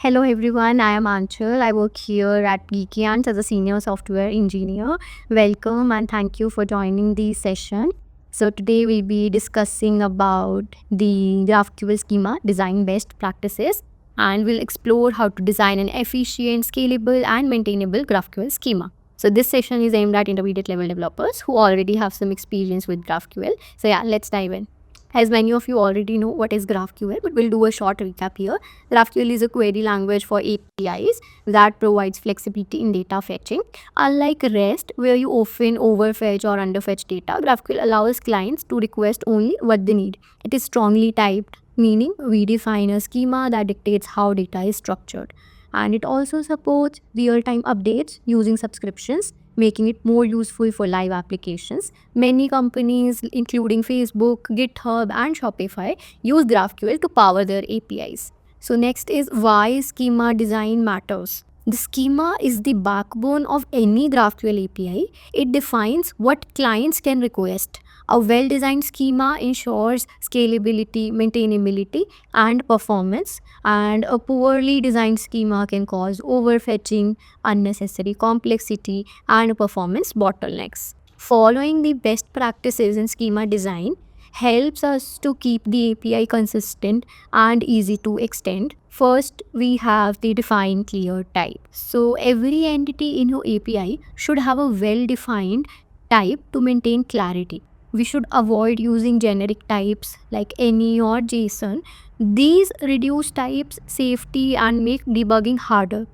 Hello everyone, I am Aanchal. I work here at GeekyAnts as a senior software engineer. Welcome and thank you for joining the session. So today we'll be discussing about the GraphQL schema design best practices, and we'll explore how to design an efficient, scalable and maintainable GraphQL schema. So this session is aimed at intermediate level developers who already have some experience with GraphQL. So yeah, let's dive in. As many of you already know what is GraphQL, but we'll do a short recap here. GraphQL is a query language for APIs that provides flexibility in data fetching. Unlike REST, where you often overfetch or underfetch data, GraphQL allows clients to request only what they need. It is strongly typed, meaning we define a schema that dictates how data is structured. And it also supports real-time updates using subscriptions, making it more useful for live applications. Many companies, including Facebook, GitHub, and Shopify, use GraphQL to power their APIs. So next is why schema design matters. The schema is the backbone of any GraphQL API. It defines what clients can request. A well-designed schema ensures scalability, maintainability, and performance, and a poorly designed schema can cause overfetching, unnecessary complexity, and performance bottlenecks. Following the best practices in schema design helps us to keep the API consistent and easy to extend. First, we have the define clear type. So every entity in your API should have a well-defined type to maintain clarity. We should avoid using generic types like any or JSON. These reduce types safety and make debugging harder.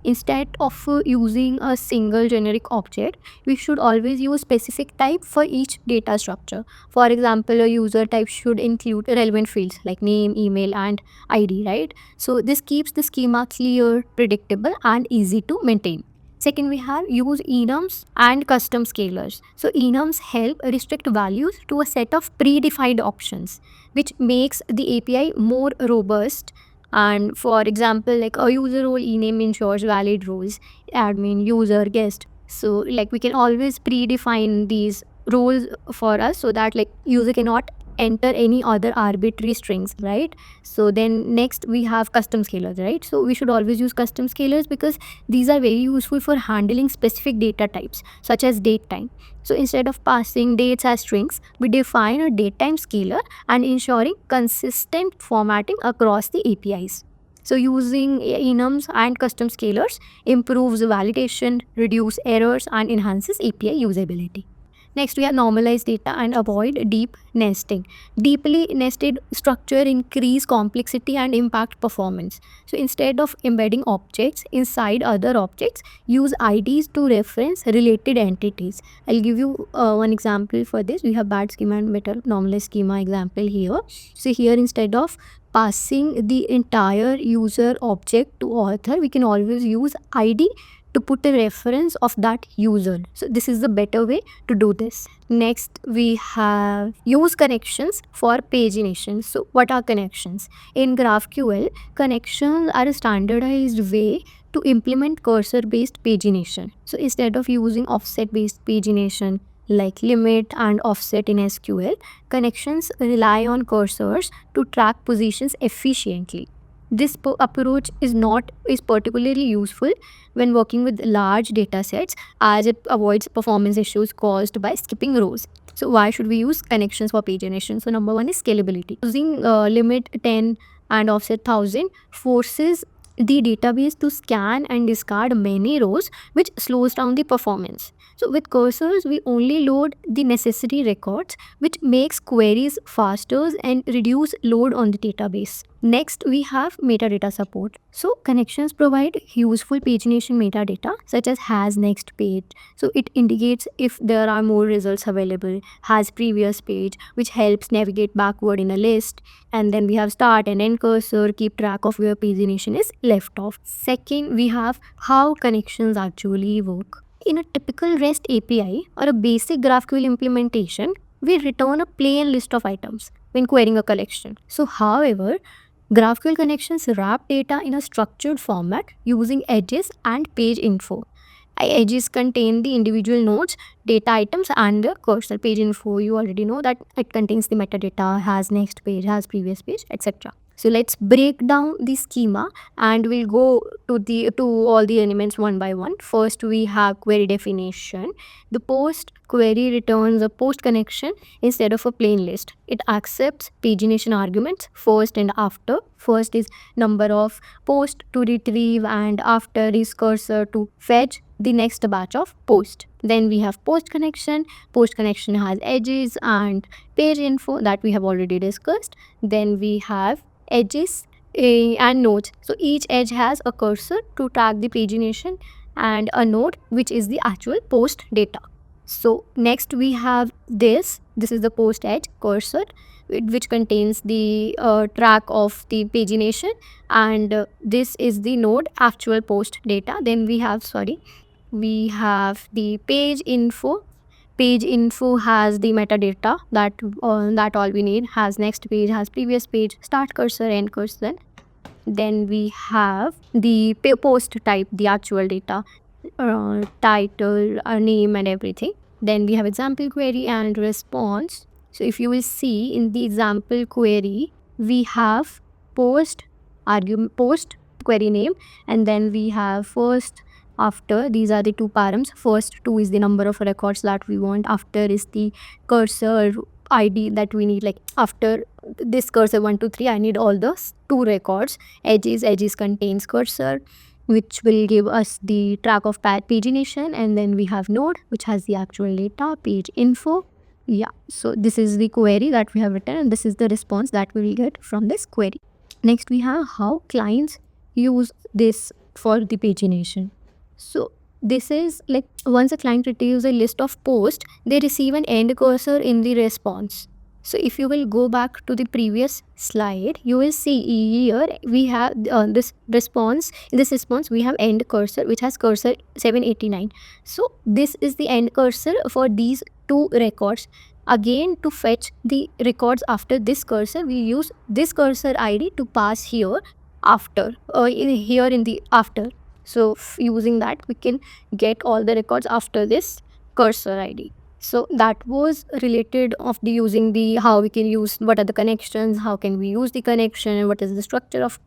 Instead of using a single generic object, we should always use specific type for each data structure. For example, a user type should include relevant fields like name, email, and ID, right? So this keeps the schema clear, predictable, and easy to maintain. Second, we have use enums and custom scalars. So enums help restrict values to a set of predefined options, which makes the API more robust. And for example, like a user role ename ensures valid roles, admin, user, guest. So like we can always predefine these roles for us so that like user cannot enter any other arbitrary strings, right? So then next we have custom scalars, right? So we should always use custom scalars because these are very useful for handling specific data types such as date time. So instead of passing dates as strings, we define a datetime scalar and ensuring consistent formatting across the APIs. So using enums and custom scalars improves validation, reduce errors, and enhances API usability. Next, we have normalized data and avoid deep nesting. Deeply nested structure increase complexity and impact performance. So instead of embedding objects inside other objects, use IDs to reference related entities. I'll give you one example for this. We have bad schema and better normalized schema example here. So here instead of passing the entire user object to author, we can always use ID to put a reference of that user. So this is the better way to do this. Next, we have use connections for pagination. So what are connections? In GraphQL, connections are a standardized way to implement cursor-based pagination. So instead of using offset-based pagination like limit and offset in SQL, connections rely on cursors to track positions efficiently. This approach is particularly useful when working with large data sets as it avoids performance issues caused by skipping rows. So why should we use connections for pagination? So number one is scalability. Using limit 10 and offset 1000 forces the database to scan and discard many rows, which slows down the performance. So with cursors, we only load the necessary records, which makes queries faster and reduce load on the database. Next, we have metadata support. So connections provide useful pagination metadata such as has next page. So it indicates if there are more results available, has previous page, which helps navigate backward in a list. And then we have start and end cursor, keep track of where pagination is left off. Second, we have how connections actually work. In a typical REST API or a basic GraphQL implementation, we return a plain list of items when querying a collection. So however, GraphQL connections wrap data in a structured format using edges and page info. Edges contain the individual nodes, data items, and the cursor. Page info, you already know that it contains the metadata, has next page, has previous page, etc. So let's break down the schema and we'll go to all the elements one by one. First, we have query definition. The post query returns a post connection instead of a plain list. It accepts pagination arguments first and after. First is number of post to retrieve and after is cursor to fetch the next batch of post. Then we have post connection. Post connection has edges and page info that we have already discussed. Then we have edges and nodes. So each edge has a cursor to track the pagination and a node which is the actual post data. So next we have this is the post edge cursor which contains the track of the pagination, and this is the node actual post data. Then we have the page info. Page info has the metadata that all we need. Has next page, has previous page, start cursor, end cursor. Then we have the post type, the actual data, title, name and everything. Then we have example query and response. So if you will see in the example query, we have post argument, post query name, and then we have first, after. These are the two params. First two is the number of records that we want. After is the cursor ID that we need. Like after this cursor 1 2 3, I need all those two records. Edges contains cursor, which will give us the track of pagination, and then we have node which has the actual data, page info. Yeah, so this is the query that we have written and this is the response that we will get from this query. Next we have how clients use this for the pagination. So this is like once a client retrieves a list of posts, they receive an end cursor in the response. So if you will go back to the previous slide, you will see here we have this response. In this response, we have end cursor which has cursor 789. So this is the end cursor for these two records. Again, to fetch the records after this cursor, we use this cursor ID to pass here after, here in the after. So using that, we can get all the records after this cursor ID. So that was related of the using the how we can use, what are the connections, how can we use the connection, and what is the structure of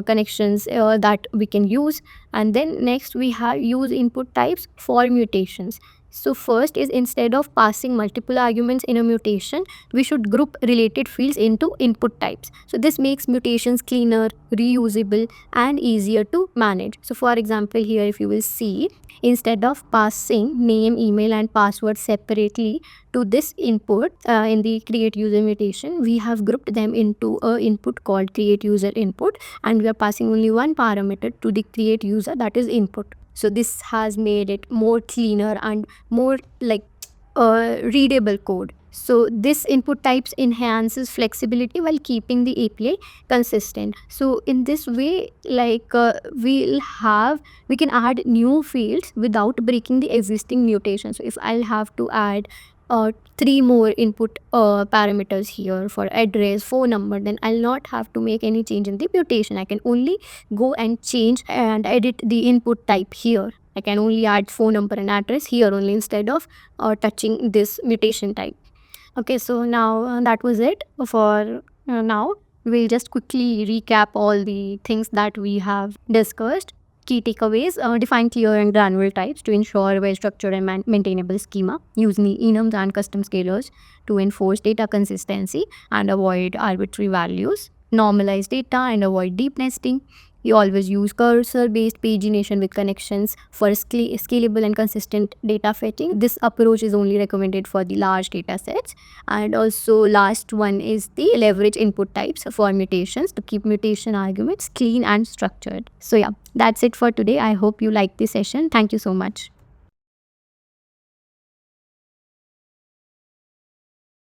connections that we can use. And then next we have use input types for mutations. So first is instead of passing multiple arguments in a mutation, we should group related fields into input types. So this makes mutations cleaner, reusable and easier to manage. So for example, here if you will see, instead of passing name, email and password separately to this input in the create user mutation, we have grouped them into a input called create user input, and we are passing only one parameter to the create user, that is input. So this has made it more cleaner and more like readable code. So this input types enhances flexibility while keeping the API consistent. So in this way, like we can add new fields without breaking the existing mutation. So if I'll have to add 3 more input parameters here for address, phone number, then I'll not have to make any change in the mutation. I can only go and change and edit the input type here. I can only add phone number and address here only instead of touching this mutation type. Okay, so now that was it for now. We'll just quickly recap all the things that we have discussed. Key takeaways: define clear and granular types to ensure well-structured and maintainable schema. Use enums and custom scalars to enforce data consistency and avoid arbitrary values. Normalize data and avoid deep nesting. You always use cursor-based pagination with connections for scalable and consistent data fetching. This approach is only recommended for the large data sets. And also last one is the leverage input types for mutations to keep mutation arguments clean and structured. So yeah, that's it for today. I hope you liked this session. Thank you so much.